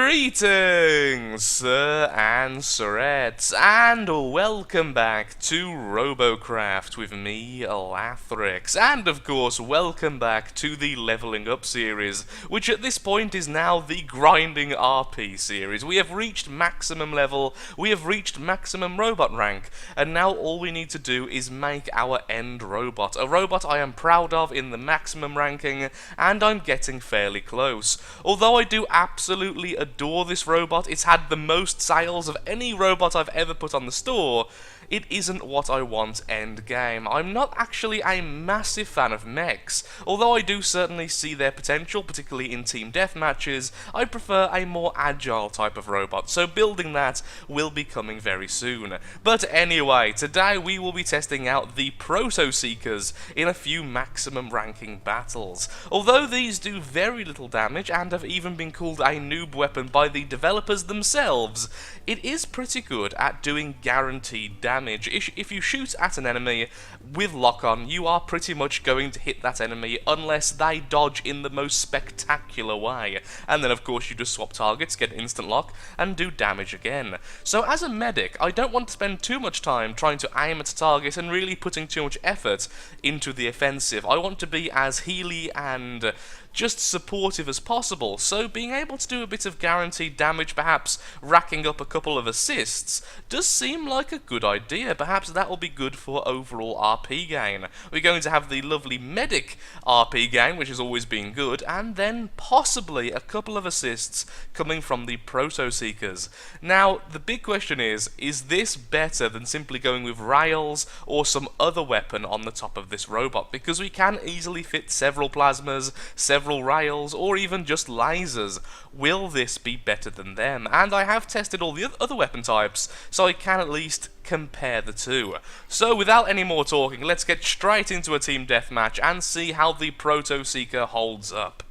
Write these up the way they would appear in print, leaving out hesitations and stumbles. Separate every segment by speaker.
Speaker 1: Greetings, sir and sirettes, and welcome back to Robocraft with me, Lathrix, and of course welcome back to the Leveling Up series, which at this point is now the Grinding RP series. We have reached maximum level, we have reached maximum robot rank, and now all we need to do is make our end robot, a robot I am proud of in the maximum ranking, and I'm getting fairly close. Although I do absolutely adore this robot, it's had the most sales of any robot I've ever put on the store, it isn't what I want end game. I'm not actually a massive fan of mechs, although I do certainly see their potential, particularly in team deathmatches. I prefer a more agile type of robot, so building that will be coming very soon. But anyway, today we will be testing out the Proto-Seekers in a few maximum ranking battles. Although these do very little damage and have even been called a noob weapon by the developers themselves, it is pretty good at doing guaranteed damage. If you shoot at an enemy with lock-on, you are pretty much going to hit that enemy unless they dodge in the most spectacular way. And then of course you just swap targets, get instant lock, and do damage again. So as a medic, I don't want to spend too much time trying to aim at a target and really putting too much effort into the offensive. I want to be as healy and just supportive as possible, so being able to do a bit of guaranteed damage, perhaps racking up a couple of assists, does seem like a good idea. Perhaps that will be good for overall RP gain. We're going to have the lovely medic RP gain, which has always been good, and then possibly a couple of assists coming from the Proto-Seekers. Now, the big question is this better than simply going with rails or some other weapon on the top of this robot? Because we can easily fit several plasmas, several rails, or even just lasers. Will this be better than them? And I have tested all the other weapon types, so I can at least compare the two. So without any more talking, let's get straight into a team deathmatch and see how the Proto-Seeker holds up.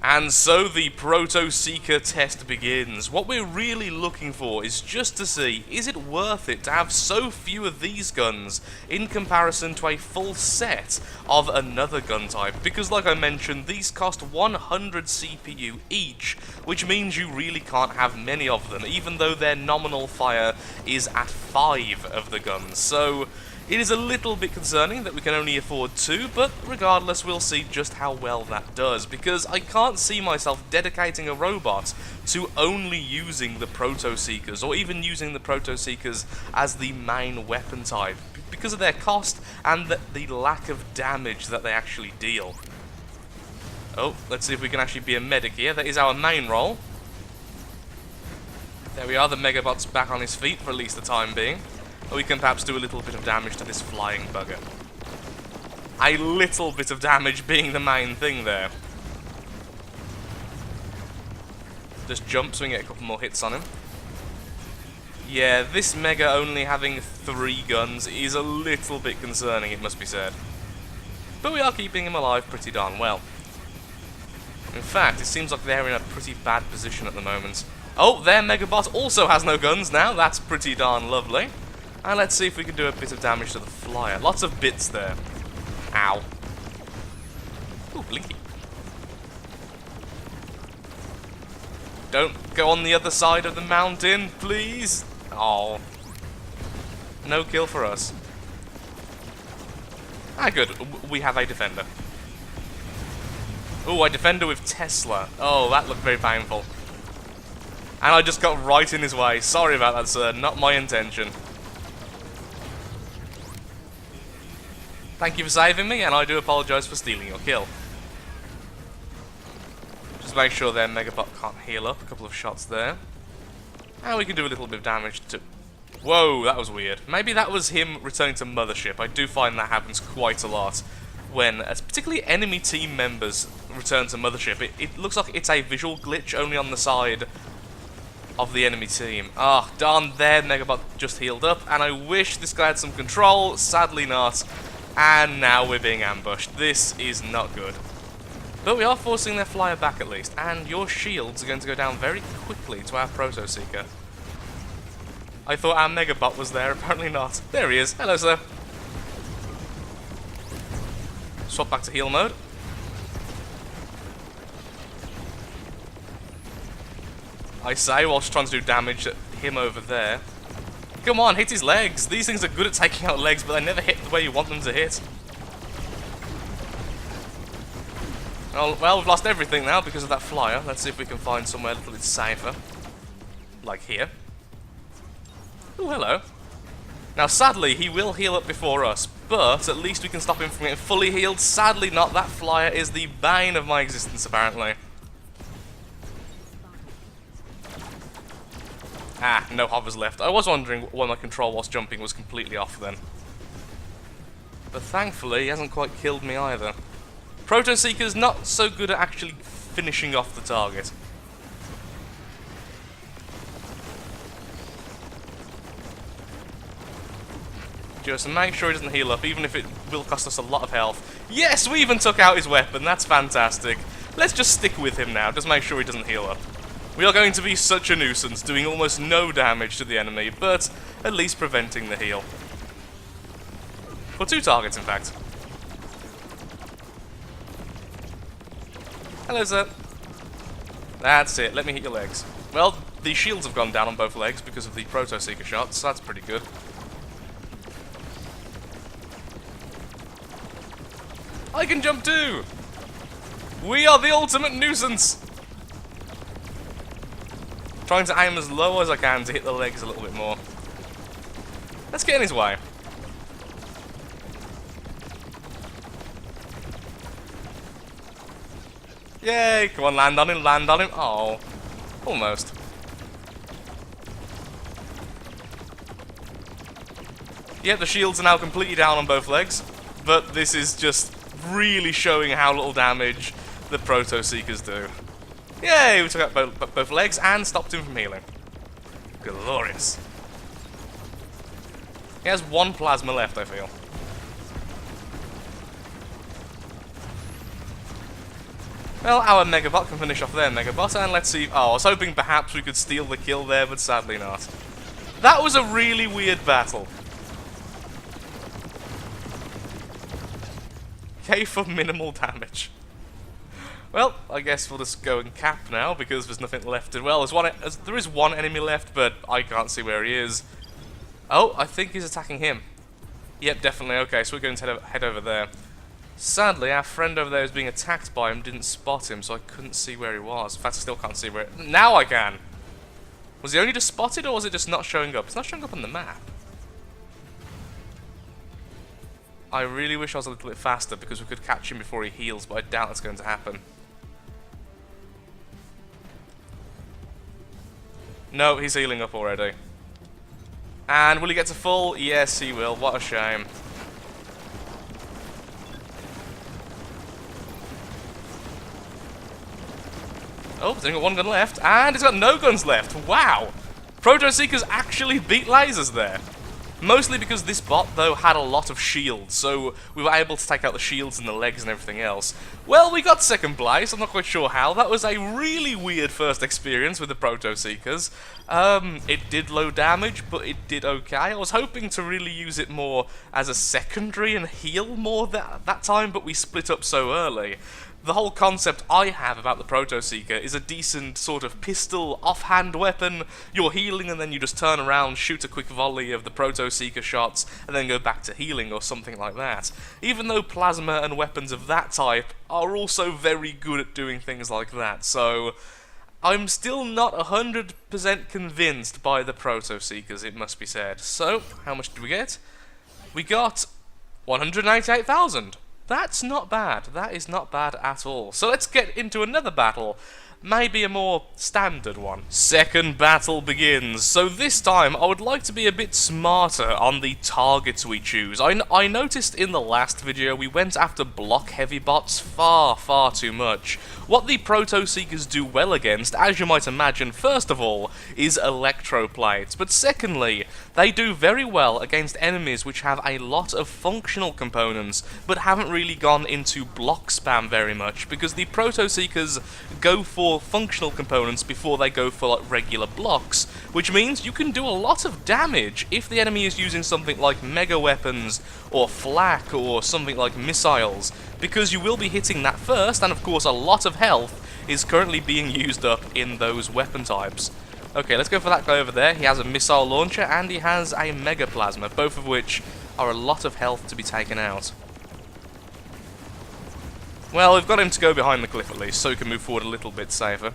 Speaker 1: And so the Proto-Seeker test begins. What we're really looking for is just to see, is it worth it to have so few of these guns in comparison to a full set of another gun type? Because like I mentioned, these cost 100 CPU each, which means you really can't have many of them, even though their nominal fire is at 5 of the guns. So it is a little bit concerning that we can only afford 2, but regardless, we'll see just how well that does, because I can't see myself dedicating a robot to only using the Proto-Seekers, or even using the Proto-Seekers as the main weapon type, because of their cost and the lack of damage that they actually deal. Oh, let's see if we can actually be a medic here. That is our main role. There we are, the Megabot's back on his feet for at least the time being. We can perhaps do a little bit of damage to this flying bugger. A little bit of damage being the main thing there. Just jump so we can get a couple more hits on him. Yeah, this Mega only having 3 guns is a little bit concerning, it must be said. But we are keeping him alive pretty darn well. In fact, it seems like they're in a pretty bad position at the moment. Oh, their Megabot also has no guns now, that's pretty darn lovely. And let's see if we can do a bit of damage to the flyer. Lots of bits there. Ow. Ooh, blinky. Don't go on the other side of the mountain, please. Oh. No kill for us. Ah, good. We have a defender. Ooh, a defender with Tesla. Oh, that looked very painful. And I just got right in his way. Sorry about that, sir. Not my intention. Thank you for saving me, and I do apologise for stealing your kill. Just make sure their Megabot can't heal up. A couple of shots there. And we can do a little bit of damage to... Whoa, that was weird. Maybe that was him returning to Mothership. I do find that happens quite a lot when, particularly enemy team members return to Mothership. It looks like it's a visual glitch only on the side of the enemy team. Ah, oh, darn, their Megabot just healed up, and I wish this guy had some control. Sadly not. And now we're being ambushed. This is not good. But we are forcing their flyer back at least, and your shields are going to go down very quickly to our Proto-Seeker. I thought our Megabot was there, apparently not. There he is. Hello, sir. Swap back to heal mode. I say, whilst trying to do damage at him over there. Come on, hit his legs! These things are good at taking out legs, but they never hit the way you want them to hit. Oh, well, we've lost everything now because of that flyer. Let's see if we can find somewhere a little bit safer. Like here. Oh, hello. Now, sadly, he will heal up before us, but at least we can stop him from getting fully healed. Sadly not, that flyer is the bane of my existence, apparently. Ah, no hovers left. I was wondering why my control whilst jumping was completely off then. But thankfully, he hasn't quite killed me either. Proto-Seeker's not so good at actually finishing off the target. Just make sure he doesn't heal up, even if it will cost us a lot of health. Yes, we even took out his weapon, that's fantastic. Let's just stick with him now, just make sure he doesn't heal up. We are going to be such a nuisance, doing almost no damage to the enemy, but at least preventing the heal. For 2 targets, in fact. Hello, sir. That's it, let me hit your legs. Well, the shields have gone down on both legs because of the Proto-Seeker shots, so that's pretty good. I can jump too! We are the ultimate nuisance! Trying to aim as low as I can to hit the legs a little bit more. Let's get in his way. Yay! Come on, land on him, land on him. Oh, almost. Yeah, the shields are now completely down on both legs, but this is just really showing how little damage the Proto-Seekers do. Yay! We took out both legs and stopped him from healing. Glorious. He has 1 plasma left, I feel. Well, our Megabot can finish off their Megabot, and let's see... Oh, I was hoping perhaps we could steal the kill there, but sadly not. That was a really weird battle. Okay, for minimal damage. Well, I guess we'll just go and cap now, because there's nothing left. Well, there is one enemy left, but I can't see where he is. Oh, I think he's attacking him. Yep, definitely. Okay, so we're going to head over there. Sadly, our friend over there who's being attacked by him didn't spot him, so I couldn't see where he was. In fact, I still can't see where... Now I can! Was he only just spotted, or was it just not showing up? It's not showing up on the map. I really wish I was a little bit faster, because we could catch him before he heals, but I doubt that's going to happen. No, he's healing up already. And will he get to full? Yes, he will. What a shame. Oh, he's only got 1 gun left, and he's got no guns left. Wow! Proto-Seekers actually beat lasers there. Mostly because this bot, though, had a lot of shields, so we were able to take out the shields and the legs and everything else. Well, we got 2nd place, I'm not quite sure how. That was a really weird first experience with the Proto-Seekers. It did low damage, but it did okay. I was hoping to really use it more as a secondary and heal more that time, but we split up so early. The whole concept I have about the Proto-Seeker is a decent sort of pistol, offhand weapon. You're healing and then you just turn around, shoot a quick volley of the Proto-Seeker shots, and then go back to healing or something like that. Even though plasma and weapons of that type are also very good at doing things like that, so... I'm still not 100% convinced by the Proto-Seekers, it must be said. So, how much did we get? We got 188,000. That's not bad. That is not bad at all. So let's get into another battle. Maybe a more standard one. 2nd battle begins. So this time, I would like to be a bit smarter on the targets we choose. I noticed in the last video we went after block-heavy bots far, far too much. What the Proto-Seekers do well against, as you might imagine, first of all, is electroplates. But secondly, they do very well against enemies which have a lot of functional components, but haven't really gone into block spam very much, because the Proto-Seekers go for functional components before they go for like regular blocks, which means you can do a lot of damage if the enemy is using something like mega weapons or flak or something like missiles, because you will be hitting that first, and of course a lot of health, is currently being used up in those weapon types. Okay, let's go for that guy over there. He has a missile launcher and he has a mega plasma, both of which are a lot of health to be taken out. Well, we've got him to go behind the cliff at least, so we can move forward a little bit safer.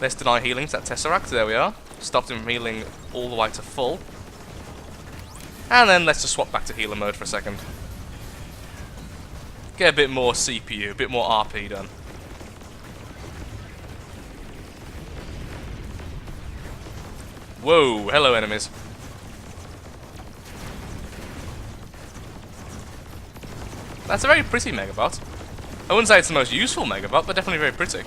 Speaker 1: Let's deny healing to that Tesseract. There we are. Stopped him from healing all the way to full. And then let's just swap back to healer mode for a second. Get a bit more CPU, a bit more RP done. Whoa, hello enemies. That's a very pretty Megabot. I wouldn't say it's the most useful Megabot, but definitely very pretty.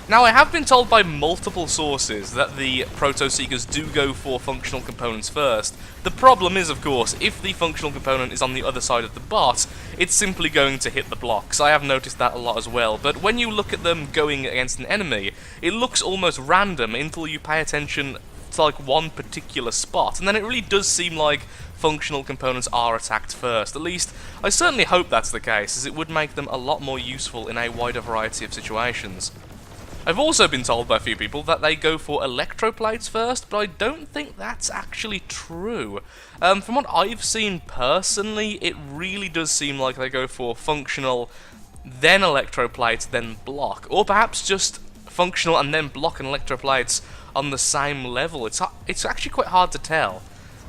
Speaker 1: Now, I have been told by multiple sources that the Proto-seekers do go for functional components first. The problem is, of course, if the functional component is on the other side of the bot, it's simply going to hit the blocks. I have noticed that a lot as well, but when you look at them going against an enemy, it looks almost random until you pay attention to like one particular spot, and then it really does seem like functional components are attacked first. At least, I certainly hope that's the case, as it would make them a lot more useful in a wider variety of situations. I've also been told by a few people that they go for electroplates first, but I don't think that's actually true. From what I've seen personally, it really does seem like they go for functional, then electroplates, then block. Or perhaps just functional and then block and electroplates on the same level. It's actually quite hard to tell.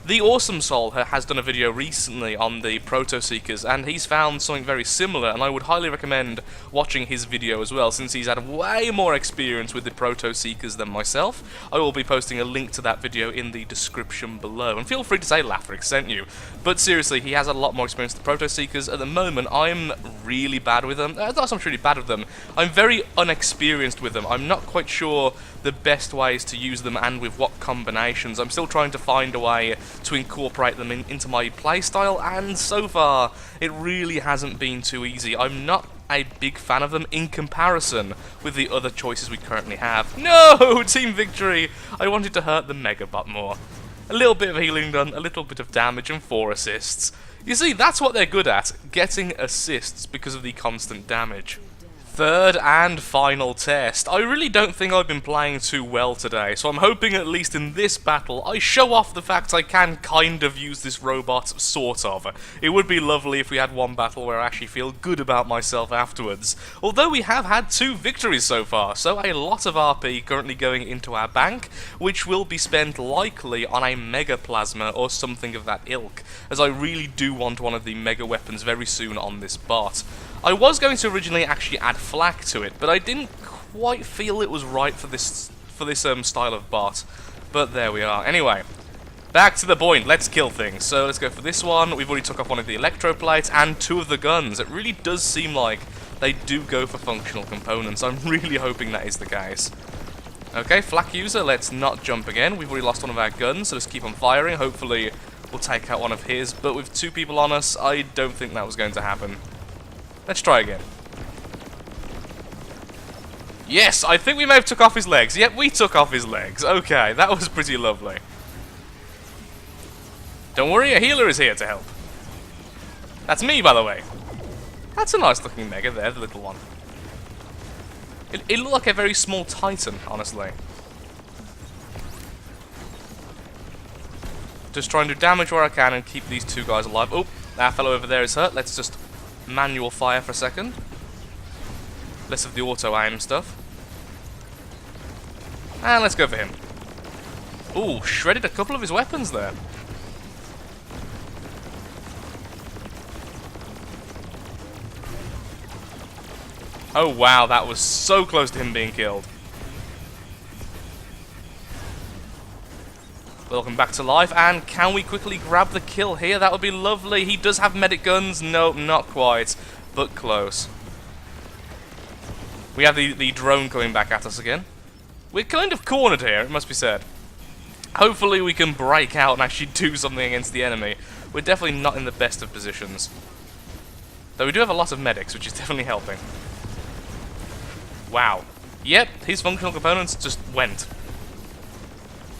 Speaker 1: The Awesome Soul has done a video recently on the Proto-seekers, and he's found something very similar, and I would highly recommend watching his video as well, since he's had way more experience with the Proto-seekers than myself. I will be posting a link to that video in the description below, and feel free to say Lathrix sent you. But seriously, he has a lot more experience with the Proto-seekers. At the moment, I'm really bad with them. Not so much really bad with them. I'm very unexperienced with them. I'm not quite sure the best ways to use them and with what combinations. I'm still trying to find a way to incorporate them into my playstyle, and so far it really hasn't been too easy. I'm not a big fan of them in comparison with the other choices we currently have. No! Team victory! I wanted to hurt the Megabot more. A little bit of healing done, a little bit of damage, and 4 assists. You see, that's what they're good at, getting assists because of the constant damage. Third and final test. I really don't think I've been playing too well today, so I'm hoping at least in this battle I show off the fact I can kind of use this robot, sort of. It would be lovely if we had one battle where I actually feel good about myself afterwards. Although we have had 2 victories so far, so a lot of RP currently going into our bank, which will be spent likely on a Mega Plasma or something of that ilk, as I really do want one of the Mega Weapons very soon on this bot. I was going to originally actually add flak to it, but I didn't quite feel it was right for this style of bot. But there we are. Anyway, back to the point. Let's kill things. So let's go for this one. We've already took off one of the electroplates and 2 of the guns. It really does seem like they do go for functional components. I'm really hoping that is the case. Okay, flak user, let's not jump again. We've already lost one of our guns, so just keep on firing. Hopefully we'll take out one of his. But with 2 people on us, I don't think that was going to happen. Let's try again. Yes, I think we may have took off his legs. Yep, we took off his legs. Okay, that was pretty lovely. Don't worry, a healer is here to help. That's me, by the way. That's a nice looking Mega there, the little one. It looked like a very small Titan, honestly. Just trying to do damage where I can and keep these 2 guys alive. Oh, that fellow over there is hurt. Let's just manual fire for a second. Less of the auto aim stuff. And let's go for him. Ooh, shredded a couple of his weapons there. Oh wow, that was so close to him being killed. Welcome back to life, and can we quickly grab the kill here? That would be lovely. He does have medic guns. No, not quite, but close. We have the drone coming back at us again. We're kind of cornered here, it must be said. Hopefully we can break out and actually do something against the enemy. We're definitely not in the best of positions. Though we do have a lot of medics, which is definitely helping. Wow. Yep, his functional components just went.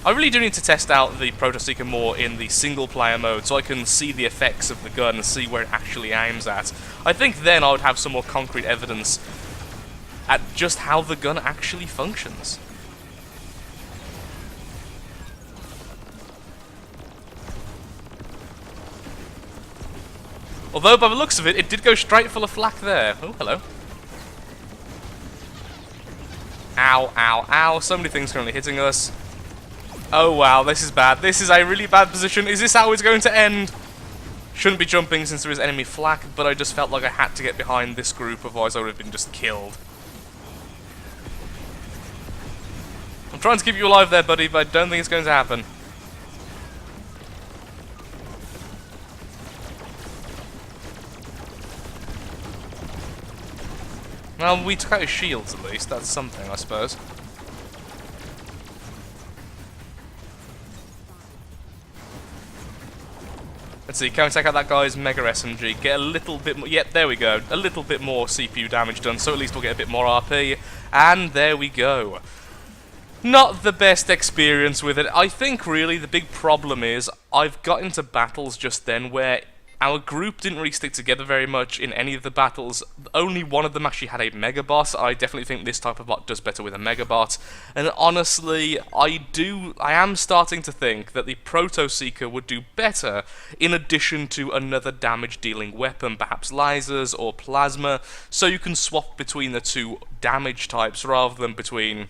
Speaker 1: I really do need to test out the Proto-Seeker more in the single-player mode so I can see the effects of the gun and see where it actually aims at. I think then I would have some more concrete evidence at just how the gun actually functions. Although, by the looks of it, it did go straight full of flak there. Oh, hello. Ow, ow, ow. So many things currently hitting us. Oh, wow, this is bad. This is a really bad position. Is this how it's going to end? Shouldn't be jumping since there is enemy flak, but I just felt like I had to get behind this group, otherwise I would have been just killed. I'm trying to keep you alive there, buddy, but I don't think it's going to happen. Well, we took out his shields at least. That's something, I suppose. Let's see, can we take out that guy's Mega SMG? Get a little bit more... Yep, there we go. A little bit more CPU damage done, so at least we'll get a bit more RP. And there we go. Not the best experience with it. I think, really, the big problem is I've got into battles just then where our group didn't really stick together very much in any of the battles. Only one of them actually had a Mega Bot. I definitely think this type of bot does better with a Mega Bot. And honestly, I am starting to think that the Proto-Seeker would do better in addition to another damage-dealing weapon, perhaps lasers or plasma, so you can swap between the two damage types rather than between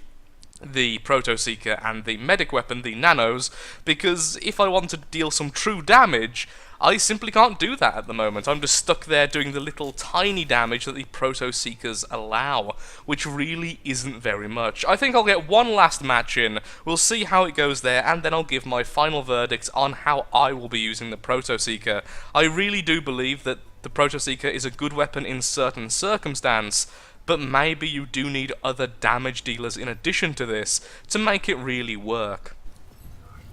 Speaker 1: the Proto-Seeker and the medic weapon, the nanos, because if I want to deal some true damage, I simply can't do that at the moment. I'm just stuck there doing the little tiny damage that the Proto-Seekers allow, which really isn't very much. I think I'll get one last match in, we'll see how it goes there, and then I'll give my final verdict on how I will be using the Proto-Seeker. I really do believe that the Proto-Seeker is a good weapon in certain circumstance, but maybe you do need other damage dealers in addition to this to make it really work.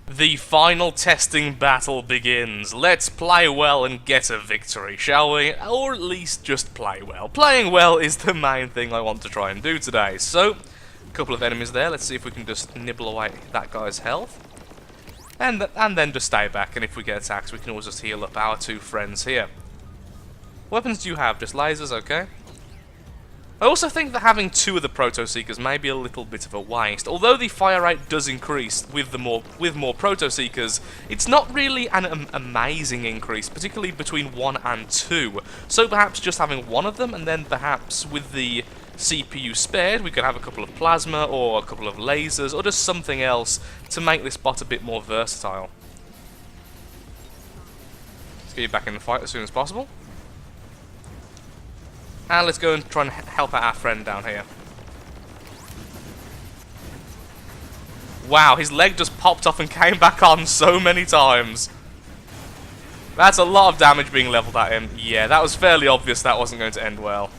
Speaker 1: The final testing battle begins. Let's play well and get a victory, shall we? Or at least just play well. Playing well is the main thing I want to try and do today. So, a couple of enemies there. Let's see if we can just nibble away that guy's health. And then just stay back, and if we get attacked, we can always just heal up our two friends here. What weapons do you have? Just lasers, okay? I also think that having two of the Proto-Seekers may be a little bit of a waste. Although the fire rate does increase with more Proto-Seekers, it's not really an amazing increase, particularly between 1 and 2. So perhaps just having one of them, and then perhaps with the CPU spared, we could have a couple of plasma, or a couple of lasers, or just something else to make this bot a bit more versatile. Let's get you back in the fight as soon as possible. And let's go and try and help out our friend down here. Wow, his leg just popped off and came back on so many times. That's a lot of damage being leveled at him. Yeah, that was fairly obvious that wasn't going to end well.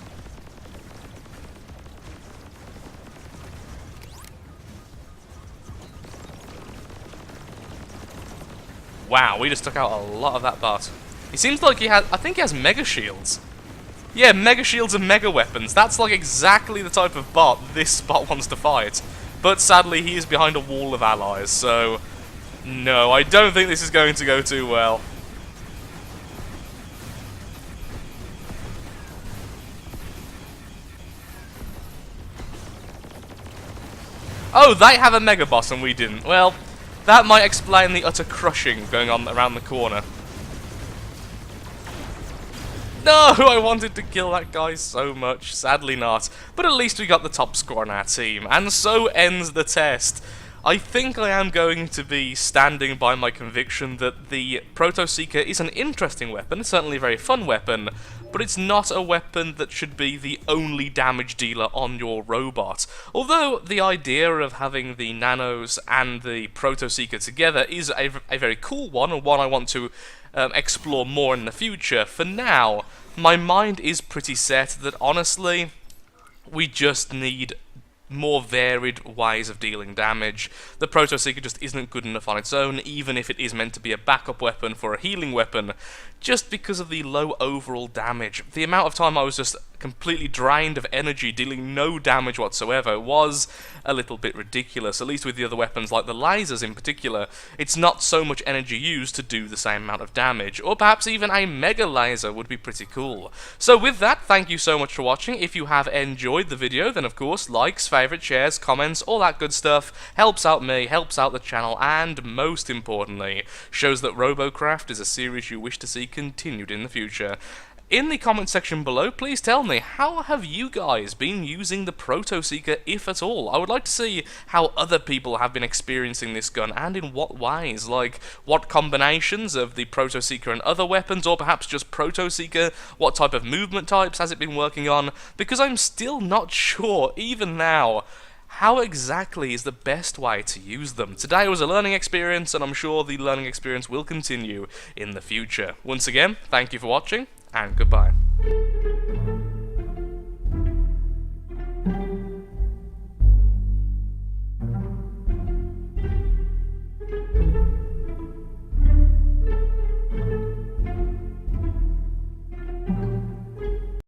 Speaker 1: Wow, we just took out a lot of that bot. He seems like he has... I think he has Mega Shields. Yeah, Mega Shields and Mega Weapons. That's like exactly the type of bot this bot wants to fight. But sadly, he is behind a wall of allies, so... No, I don't think this is going to go too well. Oh, they have a Mega Boss and we didn't. Well, that might explain the utter crushing going on around the corner. No, I wanted to kill that guy so much. Sadly not. But at least we got the top score on our team. And so ends the test. I think I am going to be standing by my conviction that the Proto-Seeker is an interesting weapon. It's certainly a very fun weapon. But it's not a weapon that should be the only damage dealer on your robot. Although the idea of having the nanos and the Proto-Seeker together is a very cool one, and one I want to explore more in the future. For now, my mind is pretty set that honestly, we just need more varied ways of dealing damage. The Proto-Seeker just isn't good enough on its own, even if it is meant to be a backup weapon for a healing weapon, just because of the low overall damage. The amount of time I was just completely drained of energy, dealing no damage whatsoever, was a little bit ridiculous, at least with the other weapons like the lasers in particular. It's not so much energy used to do the same amount of damage, or perhaps even a mega laser would be pretty cool. So with that, thank you so much for watching. If you have enjoyed the video, then of course, likes, favourites, shares, comments, all that good stuff helps out me, helps out the channel, and most importantly, shows that Robocraft is a series you wish to see continued in the future. In the comment section below, please tell me, how have you guys been using the Proto-Seeker, if at all? I would like to see how other people have been experiencing this gun, and in what ways. Like, what combinations of the Proto-Seeker and other weapons, or perhaps just Proto-Seeker? What type of movement types has it been working on? Because I'm still not sure, even now, how exactly is the best way to use them. Today was a learning experience, and I'm sure the learning experience will continue in the future. Once again, thank you for watching, and goodbye.